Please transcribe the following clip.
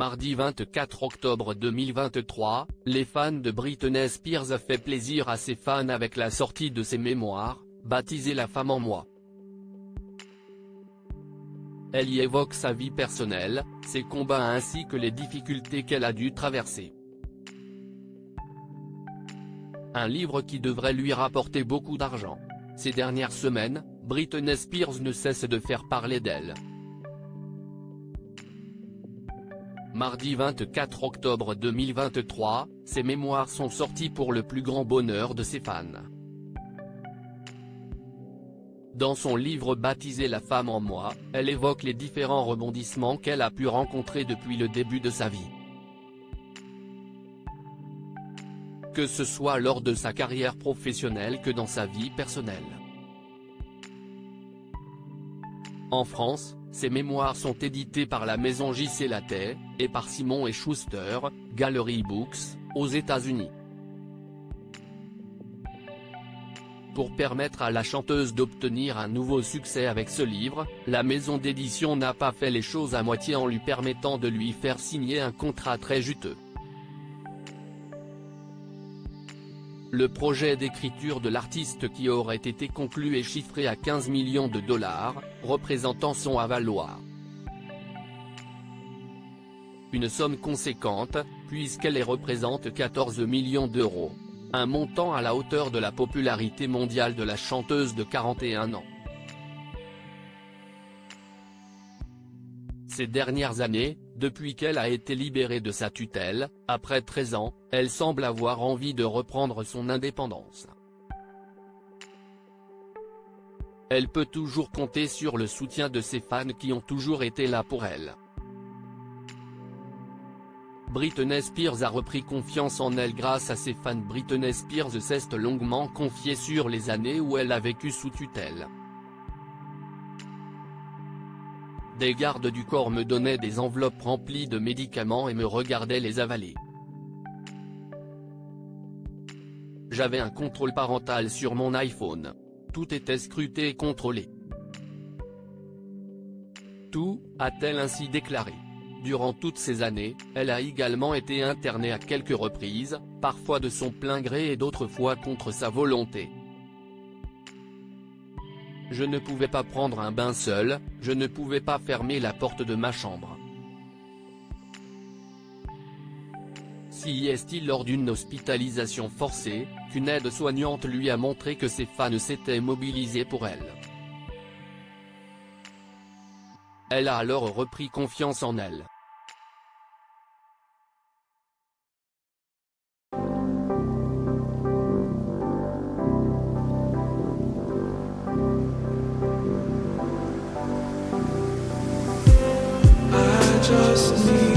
Mardi 24 octobre 2023, les fans de Britney Spears a fait plaisir à ses fans avec la sortie de ses mémoires, baptisées La femme en moi. Elle y évoque sa vie personnelle, ses combats ainsi que les difficultés qu'elle a dû traverser. Un livre qui devrait lui rapporter beaucoup d'argent. Ces dernières semaines, Britney Spears ne cesse de faire parler d'elle. Mardi 24 octobre 2023, ses mémoires sont sorties pour le plus grand bonheur de ses fans. Dans son livre baptisé La femme en moi, elle évoque les différents rebondissements qu'elle a pu rencontrer depuis le début de sa vie. Que ce soit lors de sa carrière professionnelle que dans sa vie personnelle. En France, ses mémoires sont éditées par la maison J.C. Lattès, et par Simon & Schuster, Gallery Books, aux États-Unis. Pour permettre à la chanteuse d'obtenir un nouveau succès avec ce livre, la maison d'édition n'a pas fait les choses à moitié en lui permettant de lui faire signer un contrat très juteux. Le projet d'écriture de l'artiste qui aurait été conclu est chiffré à 15 millions de dollars, représentant son avaloir. Une somme conséquente, puisqu'elle représente 14 millions d'euros. Un montant à la hauteur de la popularité mondiale de la chanteuse de 41 ans. Ces dernières années, depuis qu'elle a été libérée de sa tutelle, après 13 ans, elle semble avoir envie de reprendre son indépendance. Elle peut toujours compter sur le soutien de ses fans qui ont toujours été là pour elle. Britney Spears a repris confiance en elle grâce à ses fans. Britney Spears s'est longuement confiée sur les années où elle a vécu sous tutelle. Des gardes du corps me donnaient des enveloppes remplies de médicaments et me regardaient les avaler. J'avais un contrôle parental sur mon iPhone. Tout était scruté et contrôlé. Tout, a-t-elle ainsi déclaré. Durant toutes ces années, elle a également été internée à quelques reprises, parfois de son plein gré et d'autres fois contre sa volonté. Je ne pouvais pas prendre un bain seul, je ne pouvais pas fermer la porte de ma chambre. Si est-il lors d'une hospitalisation forcée, qu'une aide-soignante lui a montré que ses fans s'étaient mobilisés pour elle. Elle a alors repris confiance en elle. Just need